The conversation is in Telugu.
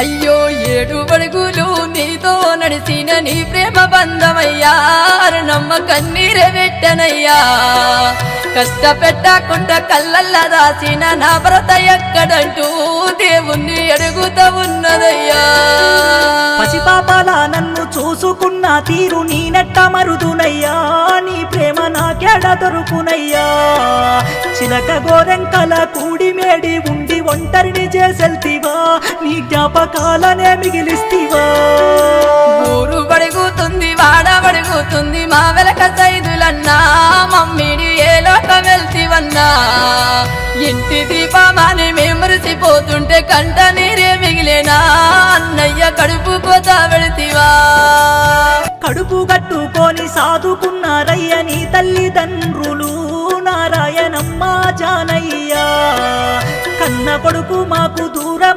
అయ్యో 7 అడుగులు నీతో నడిచిన నీ ప్రేమ బంధమయ్యా అరుణమ్మ కన్నీరే పెట్టనయ్యా కష్టపెట్టకుండా కళ్ళల్ల దాచిన నా భరత ఎక్కడంటూ దేవుణ్ణి అడుగుతా ఉన్నదయ్యా పసిపాపాల నన్ను చూసుకున్న తీరు నీ నెట్ట మరుదునయ్యా నీ ప్రేమ నాకెడ దొరుకునయ్యా చిలక గోరెంకల కూడి మేడి ఉండి ఒంటరిని చేసెల్తివా నీ జ్ఞాపకాలనే మిగిలిస్తివా ఊరు బడుగుతుంది వాడ బడుగుతుంది మా వెలక సైదులన్నా మమ్మీని ఏ లోకం వెళ్తివన్నా ఇంటి దీపమాని మెమరిసిపోతుంటే కంట నీరే మిగిలేనా అన్నయ్య కడుపు కోత వెళితివా కడుపు కట్టుకొని సాదుకున్నారయ్య నీ తల్లిదండ్రులు నారాయణమ్మ జానయ్య కన్న కొడుకు మాకు దూరం